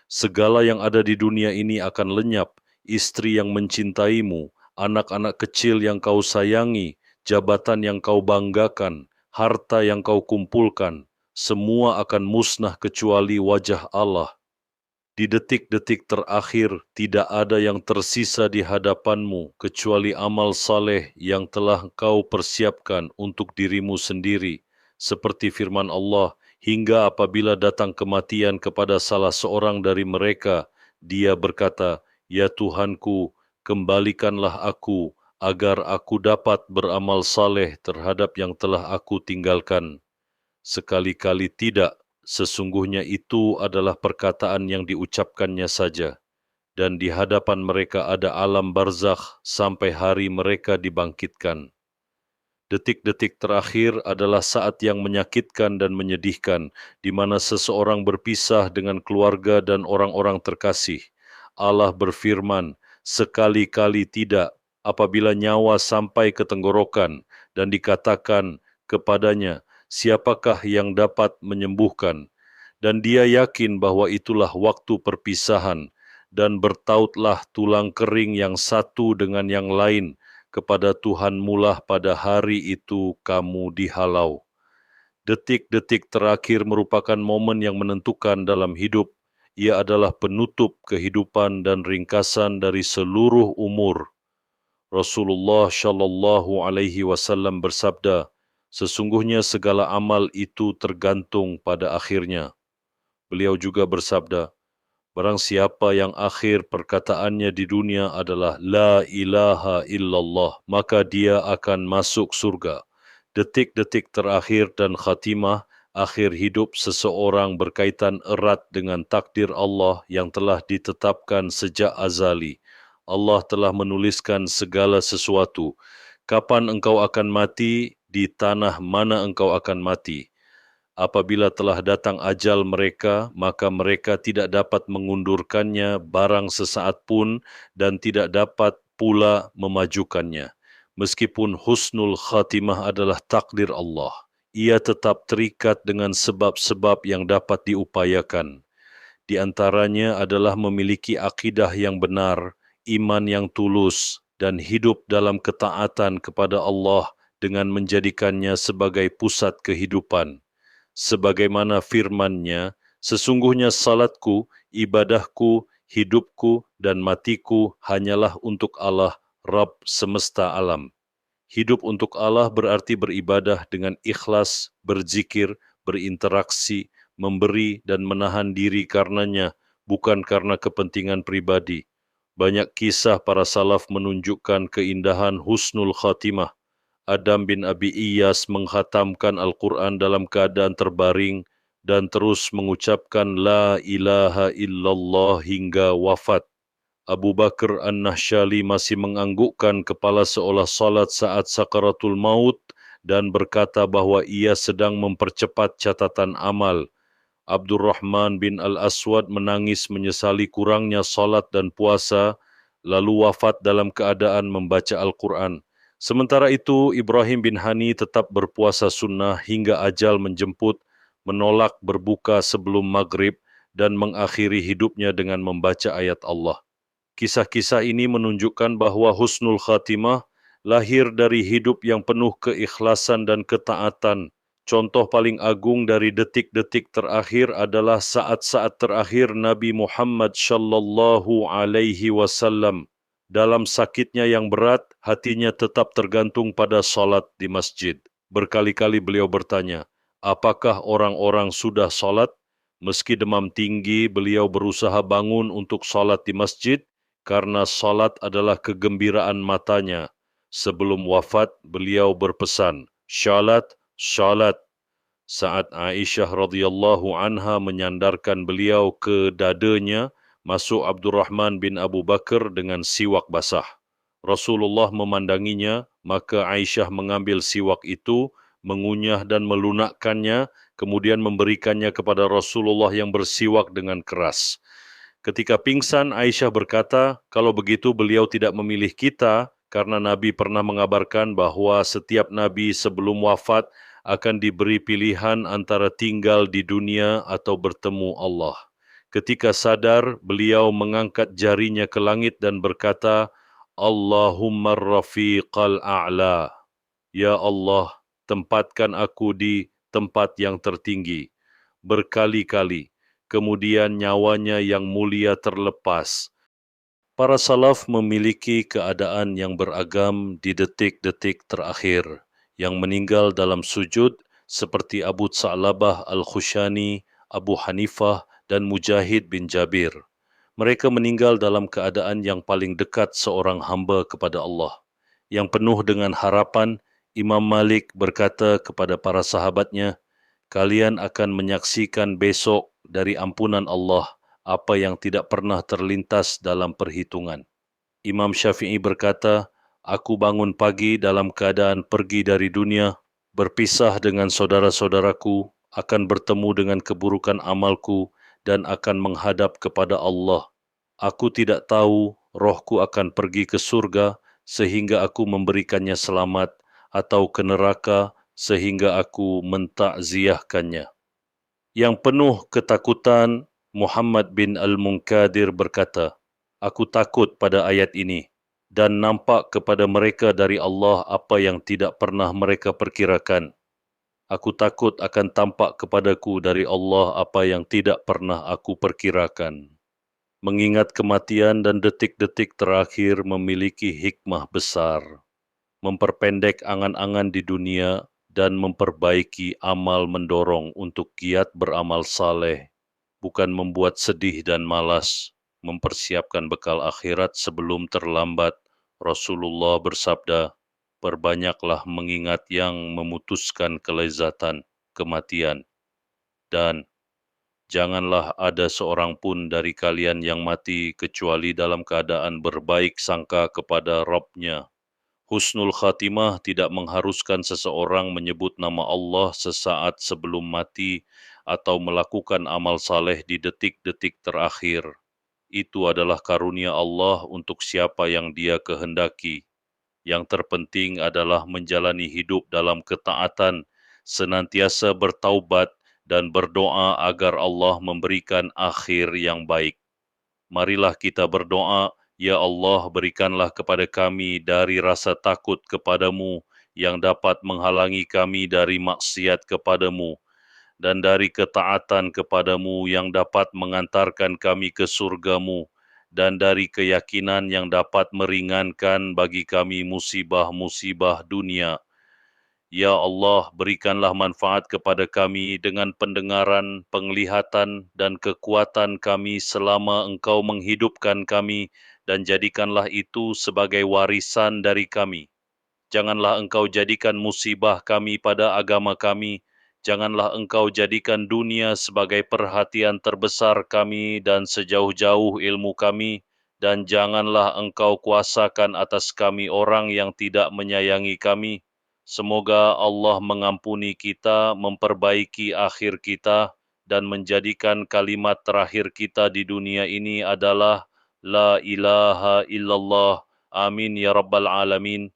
Segala yang ada di dunia ini akan lenyap, istri yang mencintaimu, anak-anak kecil yang kau sayangi, jabatan yang kau banggakan, harta yang kau kumpulkan, semua akan musnah kecuali wajah Allah. Di detik-detik terakhir, tidak ada yang tersisa di hadapanmu kecuali amal saleh yang telah kau persiapkan untuk dirimu sendiri. Seperti firman Allah, hingga apabila datang kematian kepada salah seorang dari mereka, dia berkata, "Ya Tuhanku, kembalikanlah aku, agar aku dapat beramal saleh terhadap yang telah aku tinggalkan." Sekali-kali tidak, sesungguhnya itu adalah perkataan yang diucapkannya saja, dan di hadapan mereka ada alam barzakh sampai hari mereka dibangkitkan. Detik-detik terakhir adalah saat yang menyakitkan dan menyedihkan, di mana seseorang berpisah dengan keluarga dan orang-orang terkasih. Allah berfirman, sekali-kali tidak, apabila nyawa sampai ke tenggorokan, dan dikatakan kepadanya, siapakah yang dapat menyembuhkan? Dan dia yakin bahwa itulah waktu perpisahan, dan bertautlah tulang kering yang satu dengan yang lain, kepada Tuhanmulah pada hari itu kamu dihalau. Detik-detik terakhir merupakan momen yang menentukan dalam hidup. Ia adalah penutup kehidupan dan ringkasan dari seluruh umur. Rasulullah Shallallahu Alaihi Wasallam bersabda, sesungguhnya segala amal itu tergantung pada akhirnya. Beliau juga bersabda, barang siapa yang akhir perkataannya di dunia adalah La ilaha illallah, maka dia akan masuk surga. Detik-detik terakhir dan khatimah, akhir hidup seseorang berkaitan erat dengan takdir Allah yang telah ditetapkan sejak azali. Allah telah menuliskan segala sesuatu. Kapan engkau akan mati, di tanah mana engkau akan mati. Apabila telah datang ajal mereka, maka mereka tidak dapat mengundurkannya barang sesaat pun dan tidak dapat pula memajukannya. Meskipun husnul khatimah adalah takdir Allah, ia tetap terikat dengan sebab-sebab yang dapat diupayakan. Di antaranya adalah memiliki akidah yang benar, iman yang tulus, dan hidup dalam ketaatan kepada Allah dengan menjadikannya sebagai pusat kehidupan. Sebagaimana firman-Nya, sesungguhnya salatku, ibadahku, hidupku, dan matiku hanyalah untuk Allah, Rabb semesta alam. Hidup untuk Allah berarti beribadah dengan ikhlas, berzikir, berinteraksi, memberi dan menahan diri karenanya, bukan karena kepentingan pribadi. Banyak kisah para salaf menunjukkan keindahan husnul khatimah. Adam bin Abi Iyas menghatamkan Al-Quran dalam keadaan terbaring dan terus mengucapkan La ilaha illallah hingga wafat. Abu Bakar An-Nahsyali masih menganggukkan kepala seolah salat saat sakaratul maut dan berkata bahwa ia sedang mempercepat catatan amal. Abdurrahman bin Al-Aswad menangis menyesali kurangnya salat dan puasa, lalu wafat dalam keadaan membaca Al-Quran. Sementara itu, Ibrahim bin Hani tetap berpuasa sunnah hingga ajal menjemput, menolak berbuka sebelum maghrib, dan mengakhiri hidupnya dengan membaca ayat Allah. Kisah-kisah ini menunjukkan bahwa husnul khatimah lahir dari hidup yang penuh keikhlasan dan ketaatan. Contoh paling agung dari detik-detik terakhir adalah saat-saat terakhir Nabi Muhammad sallallahu alaihi wasallam. Dalam sakitnya yang berat, hatinya tetap tergantung pada salat di masjid. Berkali-kali beliau bertanya, apakah orang-orang sudah salat? Meski demam tinggi, beliau berusaha bangun untuk salat di masjid, karena salat adalah kegembiraan matanya. Sebelum wafat, beliau berpesan, "Syalat, syalat." Saat Aisyah radhiyallahu anha menyandarkan beliau ke dadanya, masuk Abdurrahman bin Abu Bakar dengan siwak basah. Rasulullah memandanginya, maka Aisyah mengambil siwak itu, mengunyah dan melunakkannya, kemudian memberikannya kepada Rasulullah yang bersiwak dengan keras. Ketika pingsan, Aisyah berkata, kalau begitu beliau tidak memilih kita, karena Nabi pernah mengabarkan bahwa setiap Nabi sebelum wafat akan diberi pilihan antara tinggal di dunia atau bertemu Allah. Ketika sadar, beliau mengangkat jarinya ke langit dan berkata, Allahumma rafiqal a'la. Ya Allah, tempatkan aku di tempat yang tertinggi. Berkali-kali, kemudian nyawanya yang mulia terlepas. Para salaf memiliki keadaan yang beragam di detik-detik terakhir, yang meninggal dalam sujud seperti Abu Sa'labah Al-Khushani, Abu Hanifah, dan Mujahid bin Jabir. Mereka meninggal dalam keadaan yang paling dekat seorang hamba kepada Allah. Yang penuh dengan harapan, Imam Malik berkata kepada para sahabatnya, kalian akan menyaksikan besok dari ampunan Allah apa yang tidak pernah terlintas dalam perhitungan. Imam Syafi'i berkata, aku bangun pagi dalam keadaan pergi dari dunia, berpisah dengan saudara-saudaraku, akan bertemu dengan keburukan amalku, dan akan menghadap kepada Allah. Aku tidak tahu rohku akan pergi ke surga sehingga aku memberikannya selamat, atau ke neraka sehingga aku mentakziahkannya. Yang penuh ketakutan, Muhammad bin Al-Munkadir berkata, aku takut pada ayat ini dan nampak kepada mereka dari Allah apa yang tidak pernah mereka perkirakan. Aku takut akan tampak kepadaku dari Allah apa yang tidak pernah aku perkirakan. Mengingat kematian dan detik-detik terakhir memiliki hikmah besar, memperpendek angan-angan di dunia dan memperbaiki amal mendorong untuk giat beramal saleh, bukan membuat sedih dan malas, mempersiapkan bekal akhirat sebelum terlambat. Rasulullah bersabda, perbanyaklah mengingat yang memutuskan kelezatan, kematian, dan janganlah ada seorang pun dari kalian yang mati kecuali dalam keadaan berbaik sangka kepada Rabb-Nya. Husnul khatimah tidak mengharuskan seseorang menyebut nama Allah sesaat sebelum mati atau melakukan amal saleh di detik-detik terakhir. Itu adalah karunia Allah untuk siapa yang Dia kehendaki. Yang terpenting adalah menjalani hidup dalam ketaatan, senantiasa bertaubat dan berdoa agar Allah memberikan akhir yang baik. Marilah kita berdoa, ya Allah berikanlah kepada kami dari rasa takut kepadamu yang dapat menghalangi kami dari maksiat kepadamu, dan dari ketaatan kepadamu yang dapat mengantarkan kami ke surgamu, dan dari keyakinan yang dapat meringankan bagi kami musibah-musibah dunia. Ya Allah, berikanlah manfaat kepada kami dengan pendengaran, penglihatan, dan kekuatan kami selama Engkau menghidupkan kami, dan jadikanlah itu sebagai warisan dari kami. Janganlah Engkau jadikan musibah kami pada agama kami, janganlah Engkau jadikan dunia sebagai perhatian terbesar kami dan sejauh-jauh ilmu kami, dan janganlah Engkau kuasakan atas kami orang yang tidak menyayangi kami. Semoga Allah mengampuni kita, memperbaiki akhir kita, dan menjadikan kalimat terakhir kita di dunia ini adalah La ilaha illallah. Amin ya rabbal alamin.